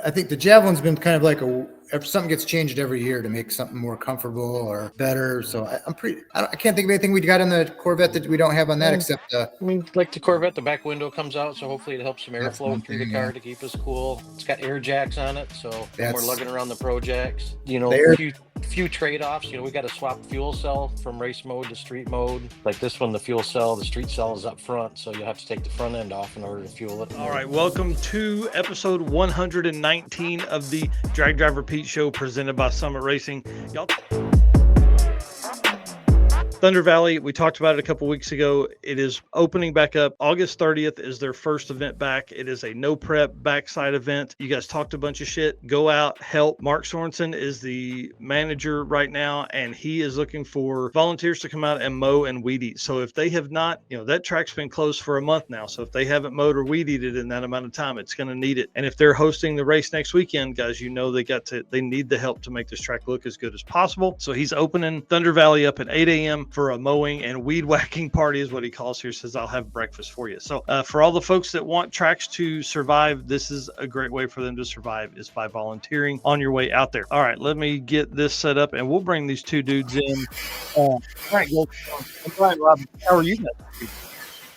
I think the Javelin's been kind of like if something gets changed every year to make something more comfortable or better. So I can't think of anything we got in the Corvette that we don't have on that except. I mean, like the Corvette, the back window comes out, so hopefully it helps some airflow through the car to keep us cool. It's got air jacks on it, so when we're lugging around the Pro Jacks, a few trade-offs. We got to swap fuel cell from race mode to street mode. Like this one, the fuel cell, the street cell is up front, so you'll have to take the front end off in order to fuel it. All right, welcome to episode 119 of the Drag Driver Pete Show presented by Summit Racing. Y'all. Thunder Valley, we talked about it a couple weeks ago. It is opening back up. August 30th is their first event back. It is a no prep backside event. You guys talked a bunch of shit. Go out, help. Mark Sorensen is the manager right now, and he is looking for volunteers to come out and mow and weed eat. So if they have not, that track's been closed for a month now. So if they haven't mowed or weed eated in that amount of time, it's going to need it. And if they're hosting the race next weekend, guys, they need the help to make this track look as good as possible. So he's opening Thunder Valley up at 8 a.m. for a mowing and weed whacking party is what he calls here. Says, I'll have breakfast for you. So for all the folks that want tracks to survive, this is a great way for them to survive, is by volunteering on your way out there. All right, let me get this set up and we'll bring these two dudes in. Bryant Goldstone and Brian Robbins. How are you guys?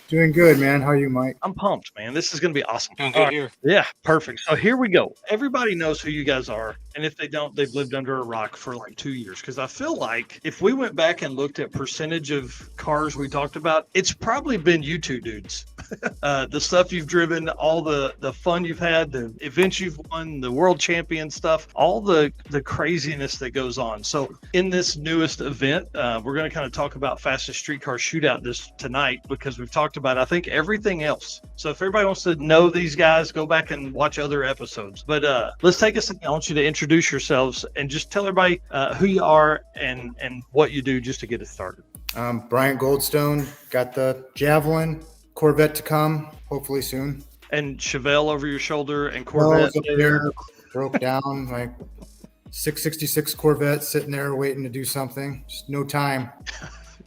Doing good, man. How are you, Mike? I'm pumped, man. This is going to be awesome. Doing good here. Yeah, perfect. So here we go. Everybody knows who you guys are. And if they don't, they've lived under a rock for like 2 years. Because I feel like if we went back and looked at percentage of cars we talked about, it's probably been you two dudes. The stuff you've driven, all the fun you've had, the events you've won, the world champion stuff, all the craziness that goes on. So in this newest event, we're going to kind of talk about Fastest Street Car Shootout tonight, because we've talked about, I think, everything else. So if everybody wants to know these guys, go back and watch other episodes. But let's take a second. I want you to introduce yourselves and just tell everybody who you are and what you do, just to get it started. Bryant Goldstone, got the Javelin, Corvette to come, hopefully soon. And Chevelle over your shoulder and Corvette. There, broke down, my 666 Corvette sitting there waiting to do something. Just no time.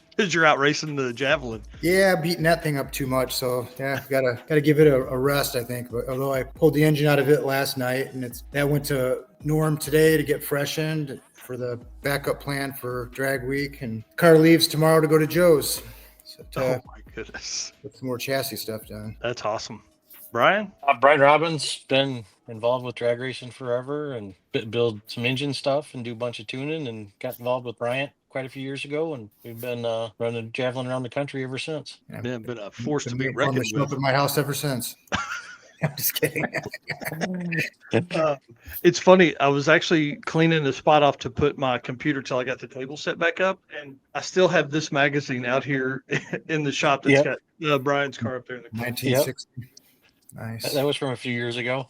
Because you're out racing the Javelin. Yeah, beating that thing up too much. So yeah, gotta give it a rest, I think. But although I pulled the engine out of it last night, and that went to Norm today to get freshened for the backup plan for drag week, and car leaves tomorrow to go to Joe's. So oh my goodness! Get some more chassis stuff done. That's awesome. Brian? Brian Robbins, been involved with drag racing forever and build some engine stuff and do a bunch of tuning, and got involved with Bryant quite a few years ago, and we've been running Javelin around the country ever since. Yeah, been a force to be reckoned with. Up at my house ever since. I'm just kidding. It's funny. I was actually cleaning the spot off to put my computer till I got the table set back up, and I still have this magazine out here in the shop that's got Brian's car up there in the corner. 1960. Yep. Nice. That was from a few years ago.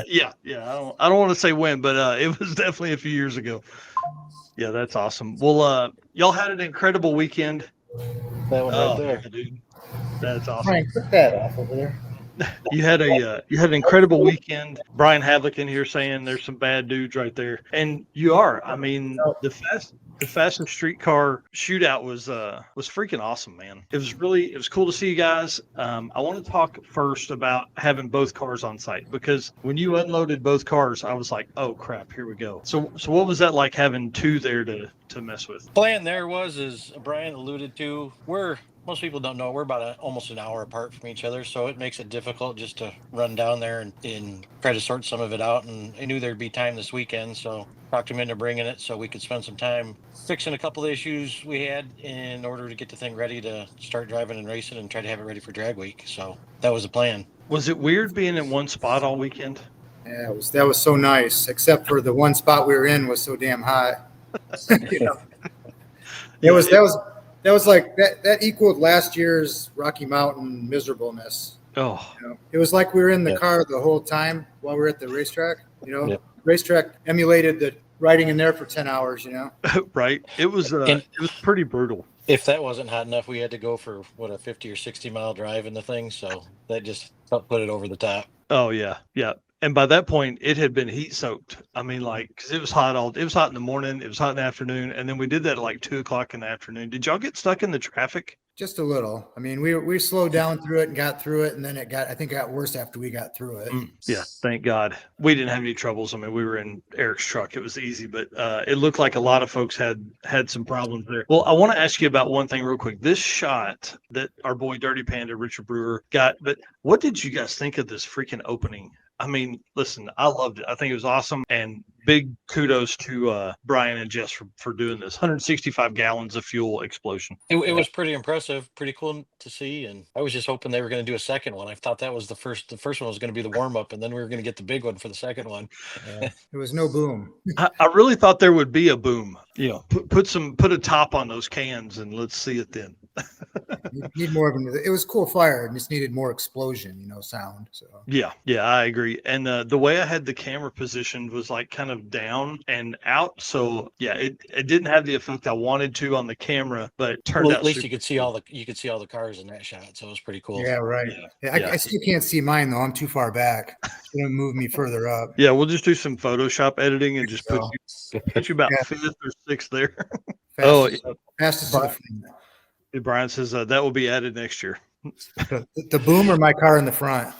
Yeah. I don't want to say when, but it was definitely a few years ago. Yeah, that's awesome. Well, y'all had an incredible weekend. That one right there, dude. That's awesome. Brian, put that off over there. You had an incredible weekend. Brian Havlick in here saying there's some bad dudes right there, and you are. I mean, the Fastest Street Car Shootout was freaking awesome, man. It was cool to see you guys. I want to talk first about having both cars on site, because when you unloaded both cars, I was like, oh crap, here we go. So what was that like, having two there to mess with? Plan there was, as Brian alluded to, most people don't know, we're about almost an hour apart from each other, so it makes it difficult just to run down there and try to sort some of it out. And I knew there'd be time this weekend, so talked him into bringing it so we could spend some time fixing a couple of issues we had in order to get the thing ready to start driving and racing and try to have it ready for drag week. So that was the plan. Was it weird being in one spot all weekend? Yeah, that was so nice, except for the one spot we were in was so damn hot. That was like that equaled last year's Rocky Mountain miserableness. Oh, it was like we were in the car the whole time while we were at the racetrack. Racetrack emulated the riding in there for 10 hours. Right. It was pretty brutal. If that wasn't hot enough, we had to go for a 50 or 60 mile drive in the thing. So that just helped put it over the top. Oh yeah. And by that point, it had been heat soaked. I mean, because it was hot it was hot in the morning, it was hot in the afternoon, and then we did that at like 2:00 in the afternoon. Did y'all get stuck in the traffic? Just a little. I mean, we slowed down through it and got through it, and then I think it got worse after we got through it. Yeah, thank God. We didn't have any troubles. I mean, we were in Eric's truck. It was easy, but it looked like a lot of folks had some problems there. Well, I want to ask you about one thing real quick. This shot that our boy Dirty Panda, Richard Brewer, got, but what did you guys think of this freaking opening? I mean, listen, I loved it. I think it was awesome. And big kudos to Brian and Jess for doing this 165 gallons of fuel explosion. It was pretty impressive, pretty cool to see. And I was just hoping they were going to do a second one. I thought that was the first one was going to be the warm up, and then we were going to get the big one for the second one. There was no boom. I really thought there would be a boom. You know, put a top on those cans and let's see it then. You need more of them. It was cool fire. It just needed more explosion, sound. So Yeah, I agree. And the way I had the camera positioned was like kind of down and out. So yeah, it didn't have the effect I wanted to on the camera, but it turned out at least you could see all the cars in that shot, so it was pretty cool. Yeah, right. Yeah. I still can't see mine though. I'm too far back. It's gonna move me further up. Yeah, we'll just do some Photoshop editing and just put you about fifth or sixth there. Fastest to the front. Brian says that will be added next year. The boom or my car in the front?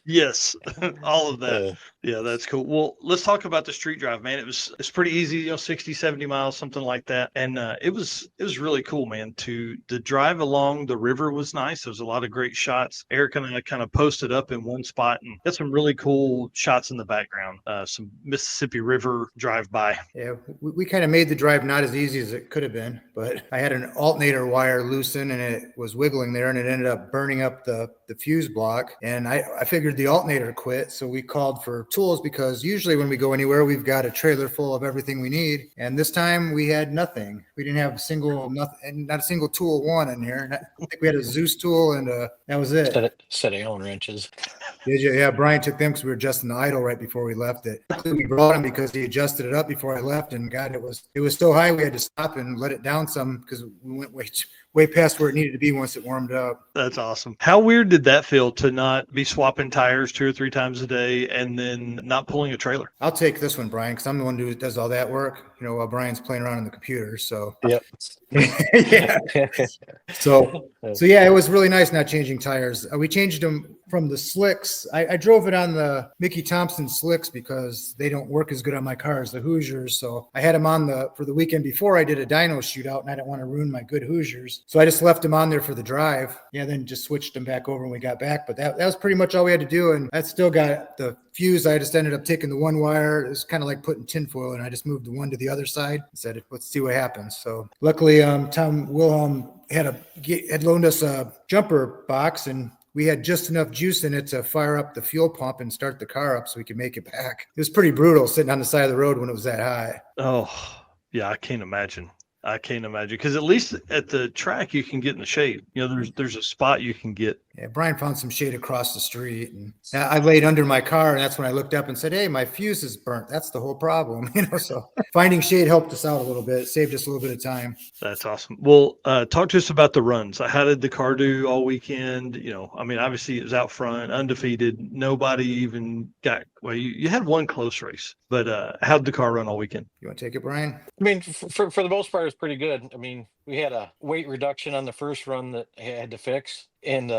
Yes, all of that. Yeah, that's cool. Well, let's talk about the street drive, man. It's pretty easy, 60, 70 miles, something like that. And it was really cool, man. To the drive along the river was nice. There was a lot of great shots. Eric and I kind of posted up in one spot and got some really cool shots in the background. Some Mississippi River drive by. Yeah, we kind of made the drive not as easy as it could have been, but I had an alternator wire loosened and it was wiggling there, and it ended up burning up the fuse block. And I figured the alternator quit, so we called for tools, because usually when we go anywhere, we've got a trailer full of everything we need. And this time we had nothing. We didn't have not a single tool one in here. I think we had a Zeus tool, and that was it. Set of Allen wrenches. Yeah, Brian took them because we were adjusting the idle right before we left it. We brought him because he adjusted it up before I left, and God, it was so high we had to stop and let it down some because we went way past where it needed to be once it warmed up. That's awesome. How weird did that feel to not be swapping tires 2 or 3 times a day and then not pulling a trailer? I'll take this one, Brian, because I'm the one who does all that work, while Brian's playing around on the computer. So yep. Yeah. So yeah, it was really nice not changing tires. We changed them from the slicks. I drove it on the Mickey Thompson slicks because they don't work as good on my cars, the Hoosiers. So I had them on for the weekend before I did a dyno shootout, and I didn't want to ruin my good Hoosiers. So I just left them on there for the drive. Yeah, then just switched them back over when we got back. But that was pretty much all we had to do. And that still got the fuse. I just ended up taking the one wire. It was kind of like putting tinfoil, and I just moved the one to the other side and said, let's see what happens. So luckily, Tom Wilhelm had loaned us a jumper box, and we had just enough juice in it to fire up the fuel pump and start the car up so we could make it back. It was pretty brutal sitting on the side of the road when it was that high. Oh, yeah, I can't imagine. Because at least at the track you can get in the shade. There's a spot you can get. Yeah, Brian found some shade across the street, and I laid under my car, and that's when I looked up and said, "Hey, my fuse is burnt. That's the whole problem." So finding shade helped us out a little bit. It saved us a little bit of time. That's awesome. Well, talk to us about the runs. How did the car do all weekend? Obviously it was out front, undefeated. Nobody even got. Well, you had one close race, but how did the car run all weekend? You want to take it, Brian? I mean, for the most part, it was pretty good. I mean, we had a weight reduction on the first run that I had to fix. And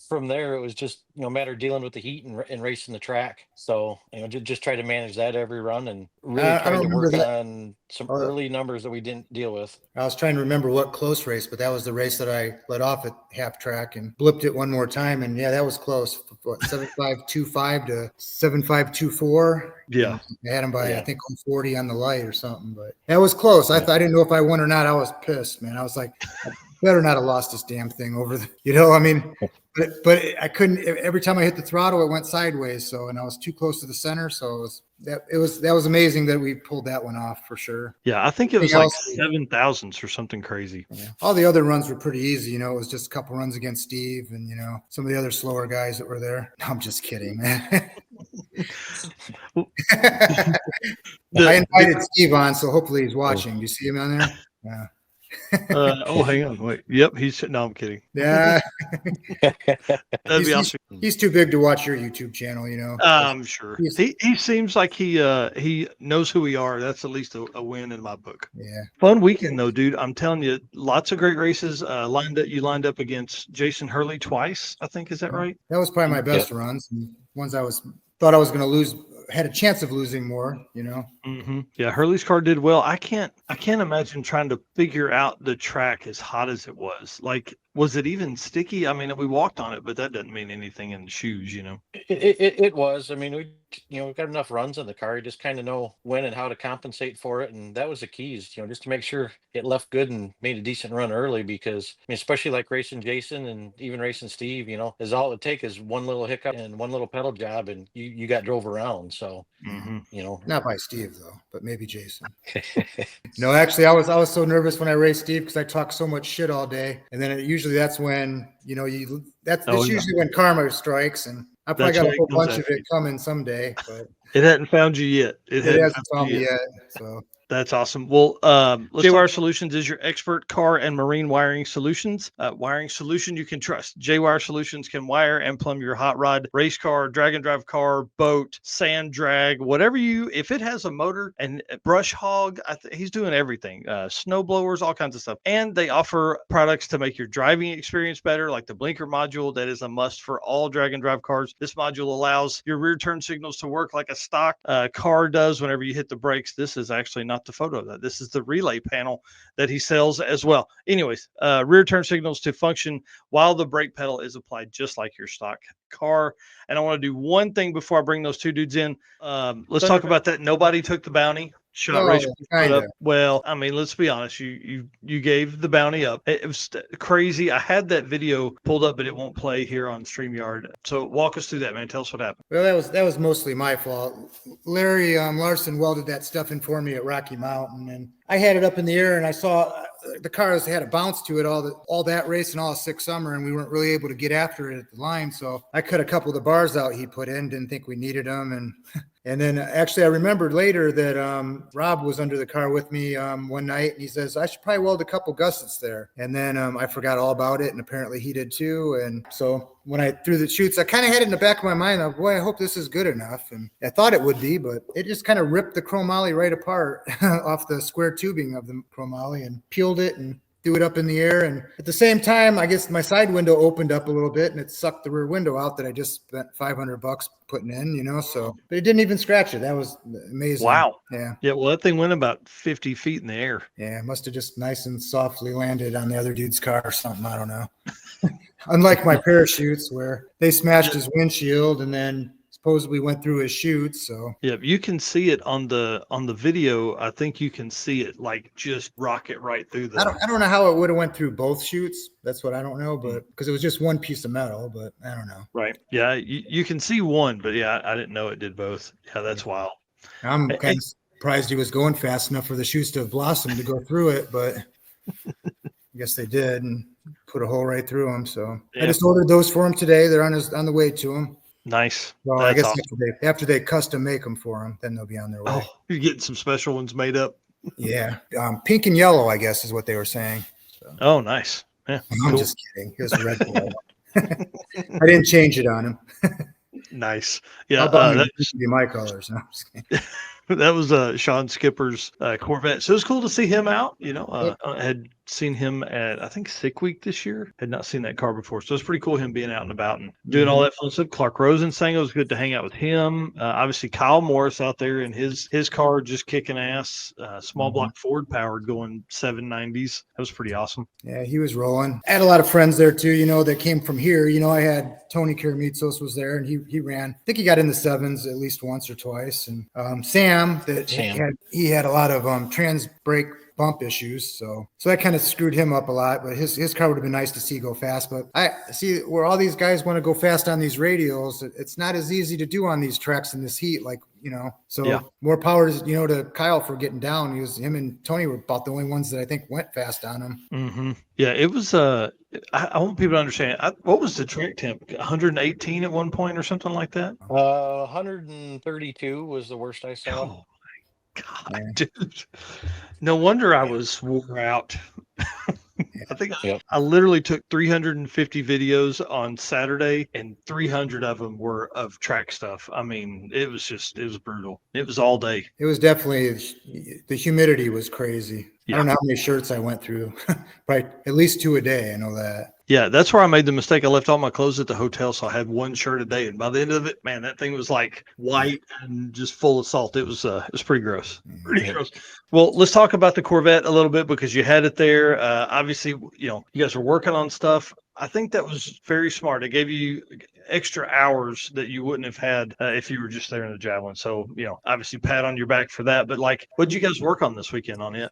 from there, it was just, matter of dealing with the heat and racing the track. So, just try to manage that every run and really try to work on some early numbers that we didn't deal with. I was trying to remember what close race, but that was the race that I let off at half track and blipped it one more time. And yeah, that was close. 7525 to 7524. Yeah. I had him by, I think, 40 on the light or something, but that was close. I didn't know if I won or not. I was pissed, man. I was like, I better not have lost this damn thing over but I couldn't. Every time I hit the throttle, it went sideways. So, and I was too close to the center. So that was amazing that we pulled that one off for sure. Yeah, I think it was like 7,000s or something crazy. Yeah. All the other runs were pretty easy. It was just a couple runs against Steve and some of the other slower guys that were there. No, I'm just kidding, man. I invited Steve on, so hopefully he's watching. Do you see him on there? Yeah. Hang on, wait. Yep, he's no, I'm kidding. Yeah, That'd be awesome. he's too big to watch your YouTube channel, you know. I'm sure He's- he seems like he knows who we are. That's at least a win in my book. Yeah. Fun weekend though, dude. I'm telling you, lots of great races. You lined up against Jason Hurley twice, I think. Is that right? That was probably my best runs. And ones thought I was going to lose, had a chance of losing more, you know. Mm-hmm. Yeah, Hurley's car did well. I can't imagine trying to figure out the track as hot as it was. Like, was it even sticky? I mean, we walked on it, but that doesn't mean anything in the shoes, you know. It was. I mean, we got enough runs in the car. You just kind of know when and how to compensate for it, and that was the keys. Just to make sure it left good and made a decent run early. Because I mean, especially like racing Jason and even racing Steve, is all it takes is one little hiccup and one little pedal job, and you got drove around. So not by Steve though, but maybe Jason. No, actually, I was so nervous when I raced Steve because I talk so much shit all day, and then usually that's when that's usually when karma strikes, and I probably got a whole bunch of it coming someday, but it hadn't found you yet. It hasn't found me yet. So that's awesome. Well, JWire Solutions is your expert car and marine wiring solutions. Wiring solution you can trust. JWire Solutions can wire and plumb your hot rod, race car, drag and drive car, boat, sand drag, whatever if it has a motor and brush hog, he's doing everything. Snow blowers, all kinds of stuff. And they offer products to make your driving experience better, like the blinker module that is a must for all drag and drive cars. This module allows your rear turn signals to work like a stock car does whenever you hit the brakes. This is actually not the photo of that. This is the relay panel that he sells as well. Anyways, rear turn signals to function while the brake pedal is applied, just like your stock car. And I want to do one thing before I bring those two dudes in. Let's talk about that. Nobody took the bounty. Well, I mean, let's be honest. You gave the bounty up. It was crazy. I had that video pulled up, but it won't play here on StreamYard. So walk us through that, man. Tell us what happened. Well, that was mostly my fault. Larry Larson welded that stuff in for me at Rocky Mountain, and I had it up in the air, and I saw the cars had a bounce to it all that race and all 6 summer, and we weren't really able to get after it at the line. So I cut a couple of the bars out he put in. Didn't think we needed them, and then actually I remembered later that Rob was under the car with me one night, and he says I should probably weld a couple gussets there. And then I forgot all about it, and apparently he did too. And so when I threw the chutes, I kind of had it in the back of my mind of, boy, I hope this is good enough. And I thought it would be, but it just kind of ripped the chromoly right apart off the square tubing of the chromoly and peeled it and threw it up in the air. And at the same time, I guess my side window opened up a little bit and it sucked the rear window out that I just spent $500 putting in, so, but it didn't even scratch it. That was amazing. Wow. Yeah. Yeah. Well, that thing went about 50 feet in the air. Yeah. It must have just nice and softly landed on the other dude's car or something. I don't know. Unlike my parachutes where they smashed his windshield and then supposedly went through his chutes. So yeah, you can see it on the video. I think you can see it like just rocket right through the. I don't know how it would have went through both chutes. That's what I don't know, but because it was just one piece of metal, but I don't know. Right. Yeah, you can see one, but yeah, I didn't know it did both. Yeah, that's wild. I'm kind of surprised he was going fast enough for the chutes to have blossomed to go through it, but I guess they did and put a hole right through him. So yeah. I just ordered those for him today. They're on the way to him. Nice. Well, I guess awesome. after they custom make them for him, then they'll be on their way. Oh, you're getting some special ones made up. Yeah. Pink and yellow, I guess, is what they were saying. So. Oh, nice. Yeah. I'm just kidding. It was a red one. I didn't change it on him. Nice. Yeah. That should be my colors. No, I'm just kidding. That was Sean Skipper's Corvette. So it was cool to see him out. I had seen him at, I think, Sick Week this year. Had not seen that car before. So it's pretty cool him being out and about and doing all that fun stuff. Clark Rosen sang it was good to hang out with him. Obviously, Kyle Morris out there in his car just kicking ass. Small block Ford powered going 790s. That was pretty awesome. Yeah, he was rolling. I had a lot of friends there too, that came from here. I had Tony Karamitsos was there and he ran. I think he got in the 7s at least once or twice. And Sam, he had a lot of trans brake bump issues, so that kind of screwed him up a lot. But his car would have been nice to see go fast. But I see where all these guys want to go fast on these radials. It's not as easy to do on these tracks in this heat, more power to Kyle for getting down. Him and Tony were about the only ones that I think went fast on him. Mm-hmm. Yeah, it was. I want people to understand. What was the track temp? 118 at one point or something like that. 132 was the worst I saw. Oh, God, Yeah. dude. No wonder I was wore out. I think Yep. I literally took 350 videos on Saturday, and 300 of them were of track stuff. I mean, it was brutal. It was all day. It was definitely, the humidity was crazy. I Yeah. don't know how many shirts I went through. Probably at least 2 a day. I know that. Yeah, that's where I made the mistake. I left all my clothes at the hotel, so I had one shirt a day. And by the end of it, man, that thing was like white and just full of salt. It was pretty gross. Pretty Yeah. gross. Well, let's talk about the Corvette a little bit because you had it there. Obviously, you guys were working on stuff. I think that was very smart. It gave you extra hours that you wouldn't have had if you were just there in the Javelin. So, obviously pat on your back for that. But like, what'd you guys work on this weekend on it?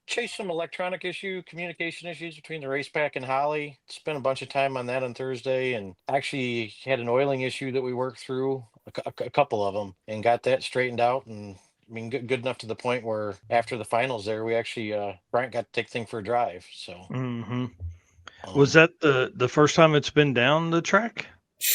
Chase some electronic communication issues between the race pack and Holly. Spent a bunch of time on that on Thursday, and actually had an oiling issue that we worked through, a couple of them, and got that straightened out. And I mean, good enough to the point where after the finals there, we actually Bryant got to take the thing for a drive. So Mm-hmm. Was um, that the first time it's been down the track?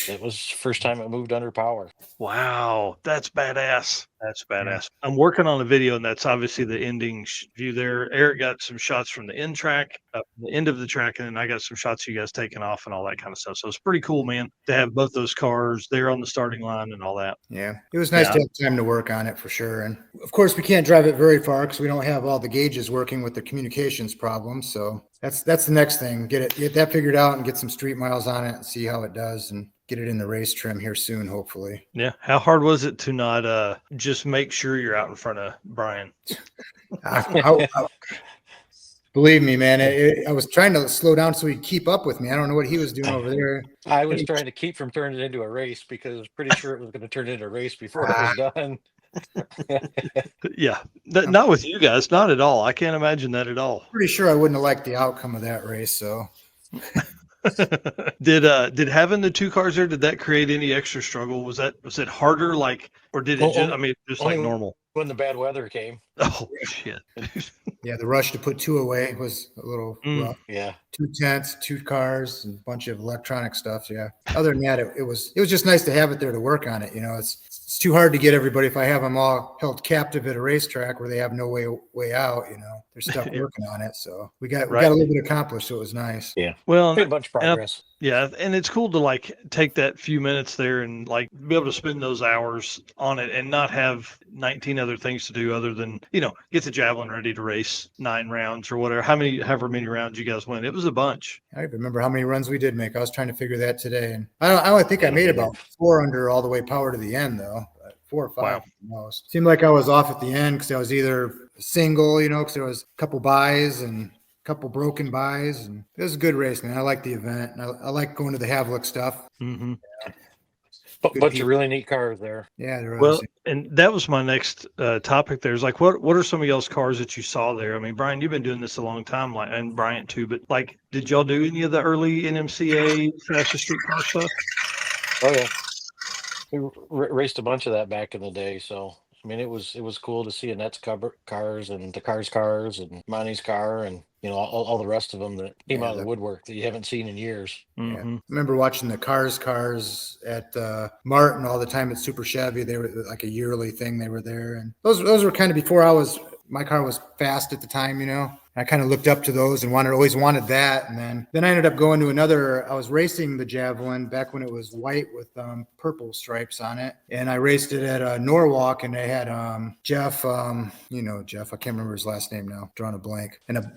it was first time it moved under power. Wow, that's badass. That's Yeah. badass. I'm working on a video, and that's obviously the ending view there. Eric got some shots from the end track, the end of the track, and then I got some shots of you guys taking off and all that kind of stuff. So it's pretty cool, man, to have both those cars there on the starting line and all that. Yeah. It was nice Yeah. to have time to work on it for sure. And of course, we can't drive it very far because we don't have all the gauges working with the communications problem. So that's the next thing. Get that figured out and get some street miles on it and see how it does and get it in the race trim here soon, hopefully. Yeah. How hard was it to not just make sure you're out in front of Brian? Believe me, man, I was trying to slow down so he'd keep up with me. I don't know what he was doing over there. I was trying to keep from turning it into a race because I was pretty sure it was going to turn into a race before it was done. Yeah. Not with you guys. Not at all. I can't imagine that at all. Pretty sure I wouldn't have liked the outcome of that race. So Did having the two cars there, did that create any extra struggle? Was it harder, like, or did it just, I mean, just like only normal? When the bad weather came. Oh shit. yeah, the rush to put 2 away was a little rough. Yeah. 2 tents, 2 cars, and a bunch of electronic stuff. Yeah. Other than that, it was just nice to have it there to work on it. It's too hard to get everybody if I have them all held captive at a racetrack where they have no way out. They're stuck working on it. So we got a little bit accomplished. So it was nice. Yeah. Well, Made a bunch of progress. Yeah, and it's cool to like take that few minutes there and like be able to spend those hours on it and not have 19 other things to do other than, get the Javelin ready to race 9 rounds or whatever. However many rounds you guys went. It was a bunch. I don't remember how many runs we did make. I was trying to figure that today. And I only think I made about 4 under all the way power to the end though. 4 or 5 Wow. at the most. Seemed like I was off at the end because I was either single, because there was a couple buys and couple broken buys, and it was a good race, man. I like the event. And I like going to the Havlik stuff. Mm-hmm. Bunch of really neat cars there. Yeah, there was. Well, and that was my next topic there is like, what are some of y'all's cars that you saw there? I mean, Brian, you've been doing this a long time, like, and Bryant too, but like, did y'all do any of the early NMCA Fastest Street Car stuff? Oh yeah. We raced a bunch of that back in the day. So, I mean, it was cool to see Annette's cars and the cars and Monty's car and, all the rest of them that came out of the woodwork that you haven't seen in years. Mm-hmm. Yeah. I remember watching the cars at Martin all the time at Super Chevy. They were like a yearly thing. They were there, and those were kind of before my car was fast at the time, I kind of looked up to those and always wanted that. And then I ended up going to I was racing the Javelin back when it was white with purple stripes on it. And I raced it at Norwalk, and they had Jeff, Jeff, I can't remember his last name now, drawing a blank. And a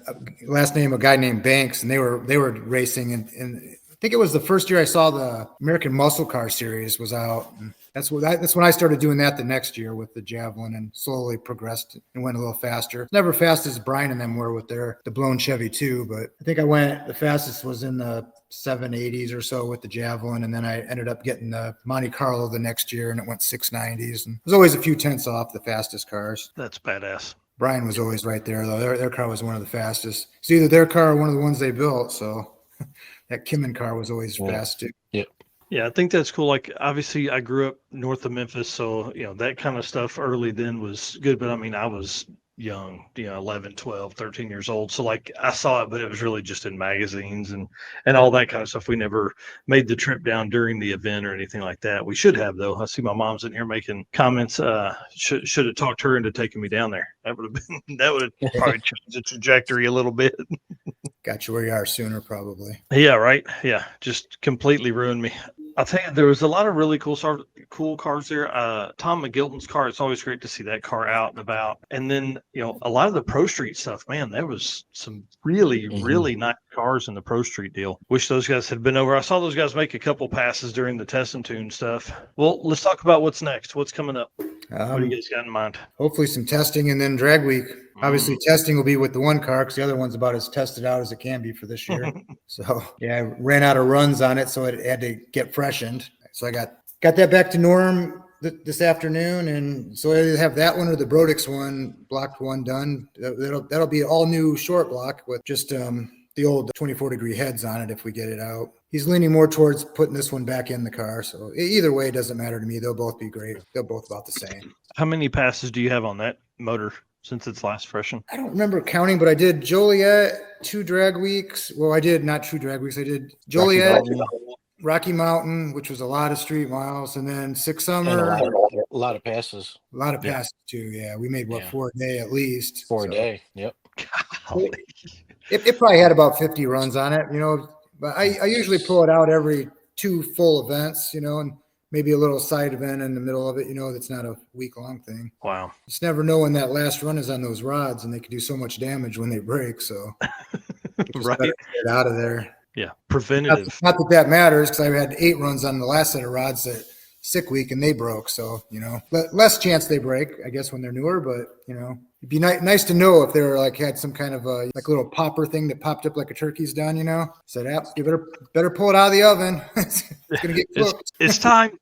last name, a guy named Banks, and they were racing. And I think it was the first year I saw the American Muscle Car Series was out. And that's when I started doing that the next year with the Javelin and slowly progressed and went a little faster. Never fast as Brian and them were with the blown Chevy too, but I think the fastest was in the 780s or so with the Javelin, and then I ended up getting the Monte Carlo the next year, and it went 690s. And there's always a few tenths off the fastest cars. That's badass. Brian was always right there though. Their car was one of the fastest. It's either their car or one of the ones they built. So that Kimmin car was always fast too. Yep. Yeah, I think that's cool. Like, obviously, I grew up north of Memphis, so that kind of stuff early then was good. But I mean, I was young, 11, 12, 13 years old. So like I saw it, but it was really just in magazines and all that kind of stuff. We never made the trip down during the event or anything like that. We should have, though. I see my mom's in here making comments. Should have talked her into taking me down there. That would have probably changed the trajectory a little bit. Got you where you are sooner, probably. Yeah, right. Yeah, just completely ruined me. I'll tell you, there was a lot of really cool cars there. Tom McGilton's car, it's always great to see that car out and about. And then, a lot of the Pro Street stuff, man, there was some really, really nice cars in the Pro Street deal. Wish those guys had been over. I saw those guys make a couple passes during the test and tune stuff. Well, let's talk about what's next. What's coming up? What do you guys got in mind? Hopefully some testing and then drag week. Obviously, testing will be with the one car because the other one's about as tested out as it can be for this year. So, yeah, I ran out of runs on it, so it had to get freshened. So I got that back to norm this afternoon, and so I either have that one or the Brodix one, blocked one done. That'll be all new short block with just the old 24-degree heads on it if we get it out. He's leaning more towards putting this one back in the car. So either way, it doesn't matter to me. They'll both be great. They're both about the same. How many passes do you have on that motor since it's last freshened? I don't remember counting, but I did Joliet 2 drag weeks. Well, I did not 2 drag weeks. I did Joliet, Rocky Mountain, which was a lot of street miles, and then Six Summer. A lot of passes. A lot of passes too. Yeah, we made 4 a day at least. 4 a day. Yep. It probably had about 50 runs on it, But I usually pull it out every 2 full events, and maybe a little side event in the middle of it, that's not a week-long thing. Wow. Just never know when that last run is on those rods, and they can do so much damage when they break. So right, get out of there. Yeah, preventative. Not that matters because I had 8 runs on the last set of rods that sick week and they broke. So less chance they break, I guess, when they're newer. But it'd be nice to know if they were had some kind of a little popper thing that popped up like a turkey's done. Said, you better pull it out of the oven. It's gonna get cooked. It's time.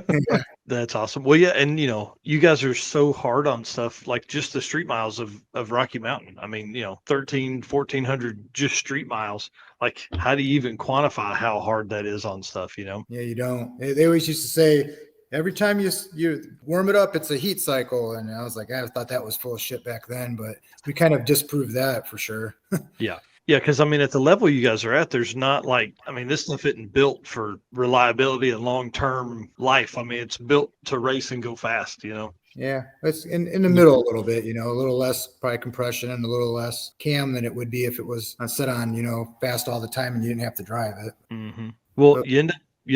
Yeah. That's awesome. Well, yeah, and you guys are so hard on stuff like just the street miles of Rocky Mountain. I mean, 1,400 just street miles. Like, how do you even quantify how hard that is on stuff? Yeah, you don't. They always used to say every time you warm it up, it's a heat cycle, and I was like, I thought that was full of shit back then, but we kind of disproved that for sure. Yeah. Yeah, because at the level you guys are at, there's not this stuff isn't built for reliability and long-term life. It's built to race and go fast, Yeah, it's in the middle a little bit, a little less probably compression and a little less cam than it would be if it was set on, fast all the time and you didn't have to drive it. Mm-hmm. Well, you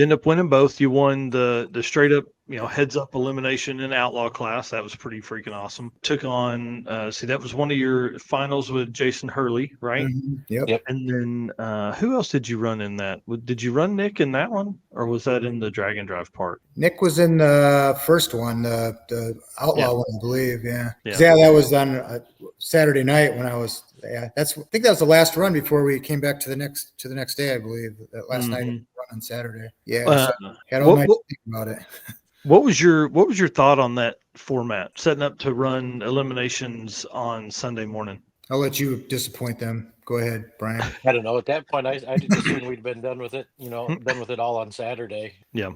end up winning both. You won the straight up, heads up elimination in outlaw class. That was pretty freaking awesome. Took on, that was one of your finals with Jason Hurley, right? Mm-hmm. Yep. And then who else did you run in that? Did you run Nick in that one, or was that in the drag and drive part? Nick was in the first one, the outlaw one, I believe. Yeah. That was on Saturday night when I was. Yeah, I think that was the last run before we came back to the next day. I believe that last night run on Saturday. Yeah, had all night to think about it. What was your thought on that format, setting up to run eliminations on Sunday morning? I'll let you disappoint them. Go ahead, Brian. I don't know. At that point, I just assumed we'd been done with it. Done with it all on Saturday. Yeah.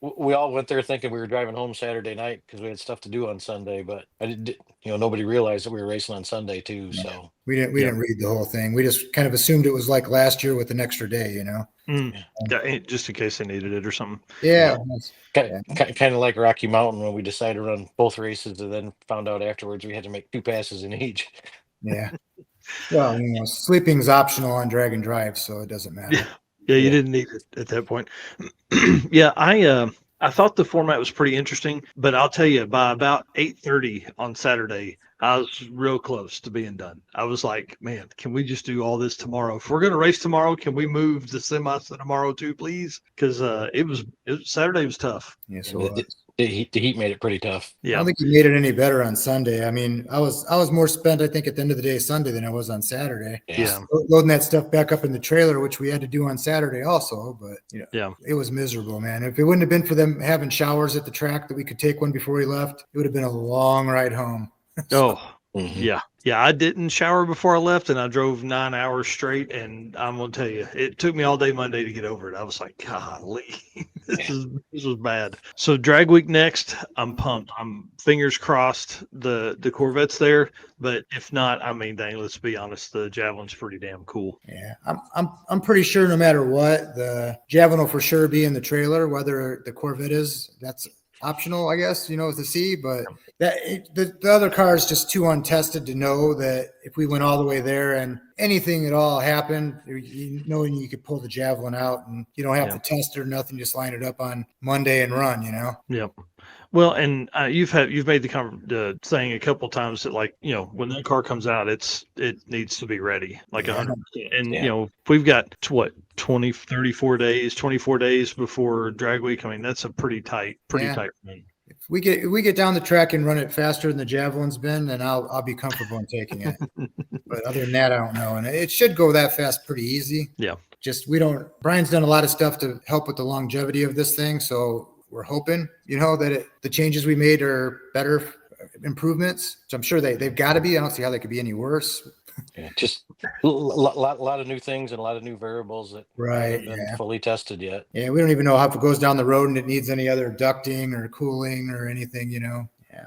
We all went there thinking we were driving home Saturday night because we had stuff to do on Sunday. But I didn't. Nobody realized that we were racing on Sunday too. So we didn't read the whole thing. We just kind of assumed it was like last year with an extra day. Just in case they needed it or something. Yeah. Kind of like Rocky Mountain when we decided to run both races and then found out afterwards we had to make 2 passes in each. Yeah. Well, sleeping's optional on drag and drive, so it doesn't matter. Yeah, you didn't need it at that point. Yeah, I thought the format was pretty interesting, but I'll tell you, by about 8:30 on Saturday, I was real close to being done. I was like, man, can we just do all this tomorrow? If we're going to race tomorrow, can we move the semis to tomorrow too, please? Because Saturday was tough. Yeah, so the heat made it pretty tough. Yeah, I don't think you made it any better on Sunday. I was more spent, I think, at the end of the day Sunday than I was on Saturday. Yeah. Loading that stuff back up in the trailer, which we had to do on Saturday also, but it was miserable, man. If it wouldn't have been for them having showers at the track that we could take one before we left, it would have been a long ride home. Yeah. Yeah. I didn't shower before I left, and I drove 9 hours straight. And I'm going to tell you, it took me all day Monday to get over it. I was like, golly, this was bad. So drag week next, I'm pumped. I'm fingers crossed the Corvette's there. But if not, I mean, dang, let's be honest, the Javelin's pretty damn cool. Yeah, I'm pretty sure no matter what, the Javelin will for sure be in the trailer. Whether the Corvette is, that's optional, I guess, to see. But the other car is just too untested to know that if we went all the way there and anything at all happened, knowing you could pull the Javelin out and you don't have to test it or nothing, just line it up on Monday and run. Yep. Well, and you've made the saying a couple times that, like, when that car comes out, it needs to be ready, like 100%. And we've got 24 days before drag week. I mean, that's a pretty tight run. If we get down the track and run it faster than the Javelin's been, then I'll be comfortable in taking it. But other than that, I don't know. And it should go that fast pretty easy. Yeah. Just Brian's done a lot of stuff to help with the longevity of this thing, so we're hoping, that the changes we made are better improvements, which I'm sure they've got to be. I don't see how they could be any worse. Yeah, just a lot of new things and a lot of new variables that haven't been fully tested yet. Yeah, we don't even know how if it goes down the road and it needs any other ducting or cooling or anything,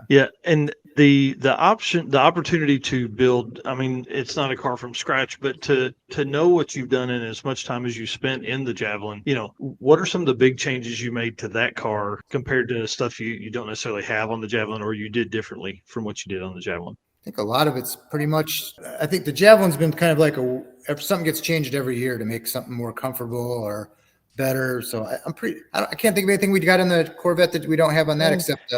Yeah, and the opportunity to build, I mean, it's not a car from scratch, but to know what you've done in as much time as you spent in the Javelin, what are some of the big changes you made to that car compared to stuff you don't necessarily have on the Javelin, or you did differently from what you did on the Javelin? I think a lot of it's pretty much, I think the Javelin's been kind of like if something gets changed every year to make something more comfortable or better. So I can't think of anything we got in the Corvette that we don't have on that except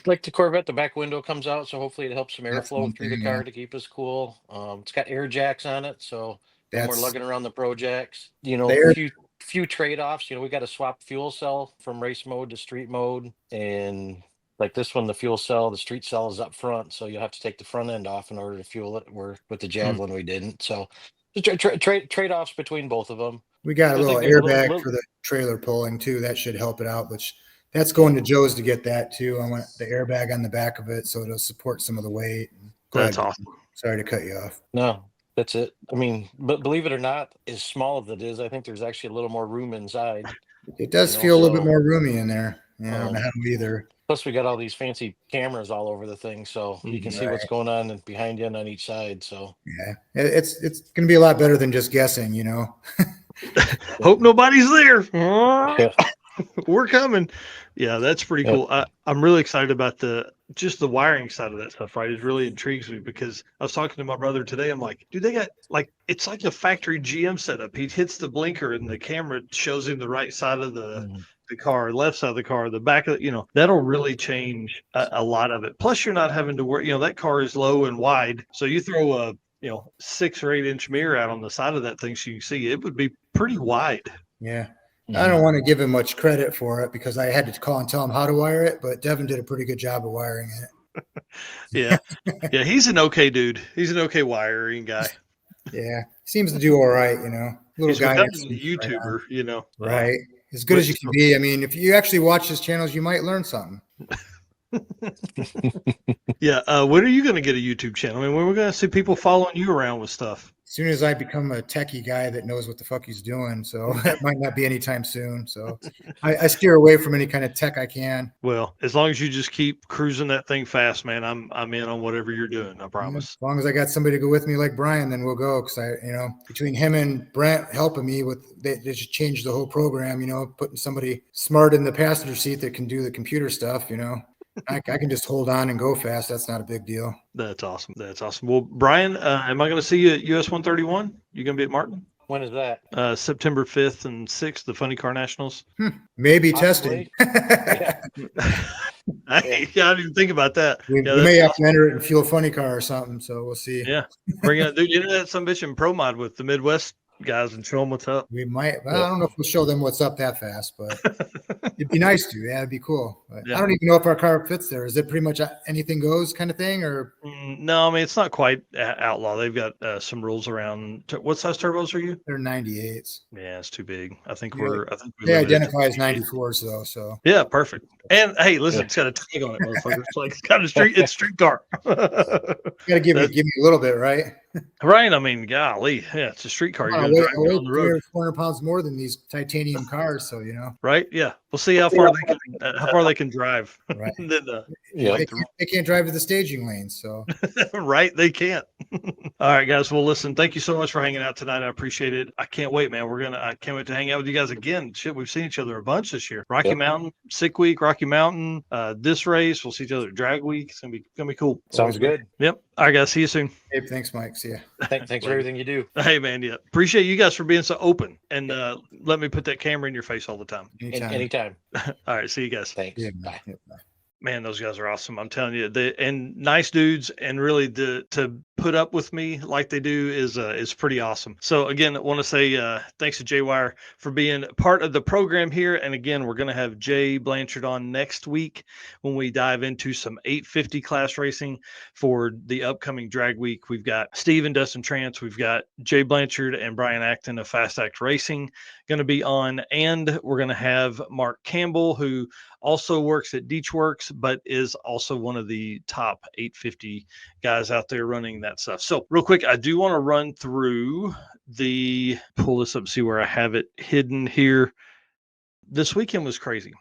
like the Corvette, the back window comes out, so hopefully it helps some airflow through the car to keep us cool. It's got air jacks on it, so we're lugging around the pro jacks. A few trade-offs. We got to swap fuel cell from race mode to street mode, and like this one, the street cell is up front, so you'll have to take the front end off in order to fuel it. Where with the Javelin we didn't. So trade-offs between both of them. We got a little airbag for the trailer pulling too. That should help it out, which that's going to Joe's to get that too. I want the airbag on the back of it so it'll support some of the weight. That's awesome. Sorry to cut you off. No, that's it. I mean, but believe it or not, as small as it is, I think there's actually a little more room inside. It does feel a little bit more roomy in there. Yeah, I don't know how either. Plus, we got all these fancy cameras all over the thing, so you can see what's going on behind you and on each side. So yeah, it's going to be a lot better than just guessing, Hope nobody's there. We're coming. Yeah, that's pretty cool. I'm really excited about the wiring side of that stuff, right? It really intrigues me because I was talking to my brother today. I'm like, dude, they got it's like a factory GM setup. He hits the blinker and the camera shows him the right side of the car, left side of the car, the back of that'll really change a lot of it. Plus, you're not having to worry. That car is low and wide, so you throw a 6 or 8 inch mirror out on the side of that thing so you can see. It would be pretty wide. Yeah. I don't want to give him much credit for it because I had to call and tell him how to wire it, but Devin did a pretty good job of wiring it. Yeah. He's an okay dude. He's an okay wiring guy. Yeah. Seems to do all right, Little he's guy. A YouTuber, Right. As good as you can be. I mean, if you actually watch his channels, you might learn something. Yeah. When are you going to get a YouTube channel? I mean, when we're going to see people following you around with stuff? As soon as I become a techie guy that knows what the fuck he's doing. So that might not be anytime soon. So I steer away from any kind of tech I can. Well, as long as you just keep cruising that thing fast, man, I'm in on whatever you're doing. I promise. As long as I got somebody to go with me like Brian, then we'll go. Cause between him and Brent helping me they just changed the whole program, putting somebody smart in the passenger seat that can do the computer stuff, I can just hold on and go fast. That's not a big deal. That's awesome. Well, Brian, am I going to see you at US 131? You going to be at Martin? When is that? September 5th and 6th, the Funny Car Nationals. Maybe testing. I didn't even think about that. We may have to enter it in Fuel Funny Car or something, so we'll see. Yeah. Bring out, dude, into that some bitch in Pro Mod with the Midwest guys and show them what's up. We might. Well, I don't know if we'll show them what's up that fast, but it'd be nice to. Yeah, it'd be cool. But Yeah. I don't even know if our car fits there. Is it pretty much anything goes kind of thing, or? No, I mean it's not quite outlaw. They've got some rules around. What size turbos are you? They're 98s. Yeah, it's too big. I think Yeah. we They limit it to identify as 94s though. So yeah, perfect. And hey, listen, it's got a tag on it, motherfucker. It's like it's got a street car. gotta give me a little bit, right? Right. I mean, golly, yeah, it's a street car. You're I gonna weigh drive down the road. 400 pounds more than these titanium cars, so Right? Yeah. We'll see how far they can drive. Right. And then, they can't drive to the staging lanes, so right, they can't. All right, guys. Well, listen, thank you so much for hanging out tonight. I appreciate it. I can't wait, man. I can't wait to hang out with you guys again. Shit, we've seen each other a bunch this year. Rocky Mountain, Sick Week, Rocky Mountain, this race. We'll see each other at Drag Week. It's gonna be cool. Sounds good. Yep. All right, guys. See you soon. hey, thanks, Mike. See ya. Thanks for everything you do. Hey, man. Yeah. Appreciate you guys for being so open and let me put that camera in your face all the time. Anytime. All right. See you guys. Thanks. Yeah, Bye. yeah, bye. Man, those guys are awesome. I'm telling you, and nice dudes, and really to put up with me like they do is pretty awesome. So again, I want to say thanks to Jay Wire for being part of the program here. And again, we're going to have Jay Blanchard on next week when we dive into some 850 class racing for the upcoming drag week. We've got Steve and Dustin Trance. We've got Jay Blanchard and Brian Acton of Fast Act Racing going to be on, and we're going to have Mark Campbell, who also works at Deechworks, but is also one of the top 850 guys out there running that stuff. So real quick, I do want to run through pull this up, see where I have it hidden here. This weekend was crazy.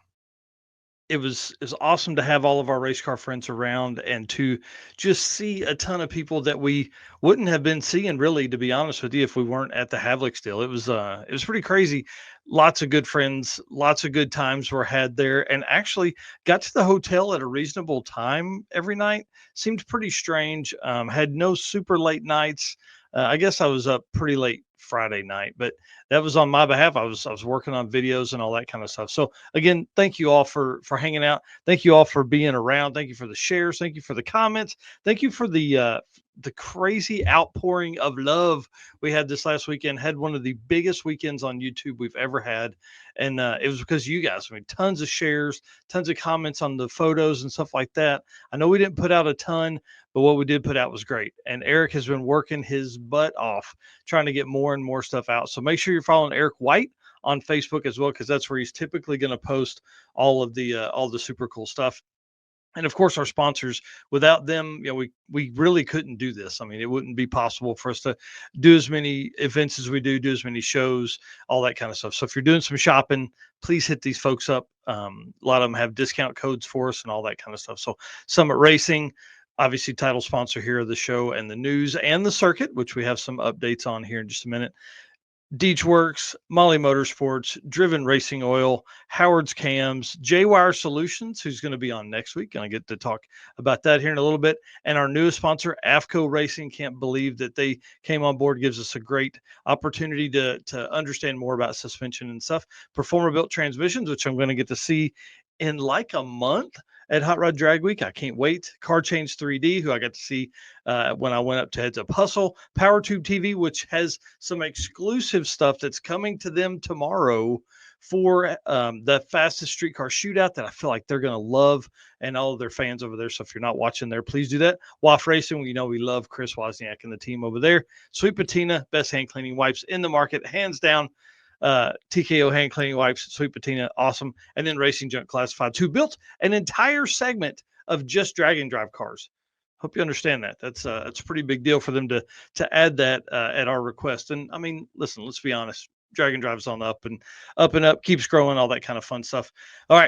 It was awesome to have all of our race car friends around and to just see a ton of people that we wouldn't have been seeing, really, to be honest with you, if we weren't at the Havlik still. It was pretty crazy. Lots of good friends, lots of good times were had there, and actually got to the hotel at a reasonable time every night. Seemed pretty strange. Had no super late nights. I guess I was up pretty late Friday night, but that was on my behalf. I was working on videos and all that kind of stuff. So again, thank you all for hanging out. Thank you all for being around. Thank you for the shares. Thank you for the comments. Thank you for the crazy outpouring of love we had this last weekend. Had one of the biggest weekends on YouTube we've ever had. And it was because you guys, I mean, tons of shares, tons of comments on the photos and stuff like that. I know we didn't put out a ton, but what we did put out was great. And Eric has been working his butt off trying to get more and more stuff out. So make sure you're following Eric White on Facebook as well, because that's where he's typically going to post all the super cool stuff. And of course, our sponsors, without them, we really couldn't do this. I mean, it wouldn't be possible for us to do as many events as we do as many shows, all that kind of stuff. So if you're doing some shopping, please hit these folks up. A lot of them have discount codes for us and all that kind of stuff. So Summit Racing, obviously title sponsor here of the show and the news and the circuit, which we have some updates on here in just a minute. Deechworks, Molly Motorsports, Driven Racing Oil, Howard's Cams, J-Wire Solutions, who's going to be on next week. And I get to talk about that here in a little bit. And our newest sponsor, AFCO Racing. Can't believe that they came on board. Gives us a great opportunity to understand more about suspension and stuff. Performer Built Transmissions, which I'm going to get to see in like a month at Hot Rod Drag Week. I can't wait. Car Change 3D, who I got to see when I went up to Heads Up Hustle. Power Tube TV, which has some exclusive stuff that's coming to them tomorrow for the Fastest Street Car Shootout that I feel like they're going to love, and all of their fans over there. So if you're not watching there, please do that. WAF Racing, we love Chris Wozniak and the team over there. Sweet Patina, best hand cleaning wipes in the market, hands down. TKO hand cleaning wipes, Sweet Patina, awesome. And then Racing Junk Classifieds, who built an entire segment of just drag and drive cars. Hope you understand that. That's a pretty big deal for them to add that at our request. And I mean, listen, let's be honest. Drag and drive's on the up and up, keeps growing, all that kind of fun stuff. All right.